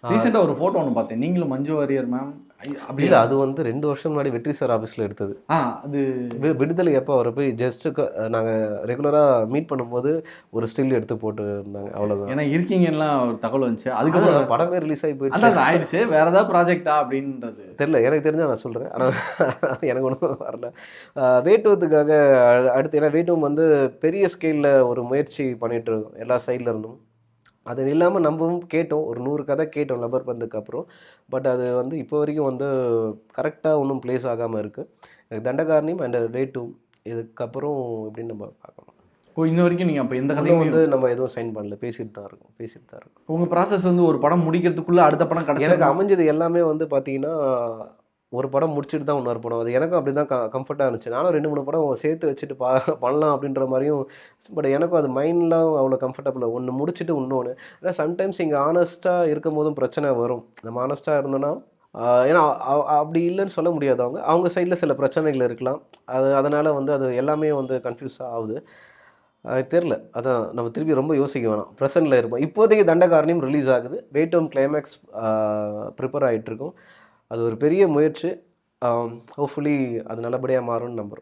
ரீசெண்டாக ஒரு ஃபோட்டோ ஒன்று பார்த்தேன், நீங்களும் மஞ்சு வாரியர் மேம். அப்படி இல்லை, அது வந்து 2 வருஷம் முன்னாடி வெற்றி சார் ஆஃபீஸில் எடுத்தது. அது விடுதலை எப்போ அவரை போய் ஜஸ்ட்டு நாங்கள் ரெகுலராக மீட் பண்ணும்போது ஒரு ஸ்டில் எடுத்து போட்டு இருந்தாங்க, அவ்வளோதான். ஏன்னா இருக்கீங்கலாம் ஒரு தகவல் வந்துச்சு. அதுக்கப்புறம் படமே ரிலீஸ் ஆகி போயிடுச்சு. அதான் ஆயிடுச்சு. வேற ஏதாவது ப்ராஜெக்டா அப்படின்றது தெரில, எனக்கு தெரிஞ்சால் நான் சொல்கிறேன். ஆனால் எனக்கு ஒன்றும் வரல. வேட்டுவத்துக்காக அடுத்து, ஏன்னா வேட்டுவம் வந்து பெரிய ஸ்கேலில் ஒரு முயற்சி பண்ணிகிட்டு இருக்கோம் எல்லா சைடில் இருந்தும். அது இல்லாமல் நம்மவும் கேட்டோம், ஒரு 100 கதை கேட்டோம் லப்பர் பந்துக்கு அப்புறம். பட் அது வந்து இப்போ வரைக்கும் வந்து கரெக்டாக ஒன்றும் ப்ளேஸ் ஆகாமல் இருக்குது. தண்டகாரணியும் அண்ட் வேட்டும் இதுக்கப்புறம் எப்படின்னு நம்ம பார்க்கணும். இன்ன வரைக்கும் நீங்கள் அப்போ எந்த கதையும் வந்து நம்ம எதுவும் சைன் பண்ணல, பேசிட்டு தான் இருக்கோம். உங்கள் ப்ராசஸ் வந்து ஒரு படம் முடிக்கிறதுக்குள்ளே அடுத்த படம் கிடையாது. எனக்கு அமைஞ்சது எல்லாமே வந்து பார்த்தீங்கன்னா, ஒரு படம் முடிச்சுட்டு தான் இன்னொரு படம். அது எனக்கும் அப்படி தான் கம்ஃபர்ட்டாக இருந்துச்சு. நானும் 2-3 படம் சேர்த்து வச்சுட்டு பண்ணலாம் அப்படின்ற மாதிரியும். பட் எனக்கும் அது மைண்ட்லாம் அவ்வளோ கம்ஃபர்டபுள். ஒன்று முடிச்சுட்டு இன்னொன்று. ஏன்னா சம்டைம்ஸ் இங்கே ஆனஸ்ட்டாக இருக்கும் போதும் பிரச்சனை வரும். நம்ம ஆனஸ்ட்டாக இருந்தோன்னா, ஏன்னா அப்படி இல்லைன்னு சொல்ல முடியாது. அவங்க சைடில் சில பிரச்சனைகள் இருக்கலாம். அதனால் வந்து அது எல்லாமே வந்து கன்ஃபியூஸாக ஆகுது. தெரில, அதான் நம்ம திருப்பி ரொம்ப யோசிக்க வேணாம், ப்ரெசென்ட்டில் இருப்போம். இப்போதைக்கு தண்டகாரணியும் ரிலீஸ் ஆகுது, வேட்டும் கிளைமேக்ஸ் ப்ரிப்பேர் ஆகிட்டுருக்கோம். அது ஒரு பெரிய முயற்சி. ஹோப்ஃபுல்லி அது நல்லபடியாக மாறும்னு நம்புகிறோம்.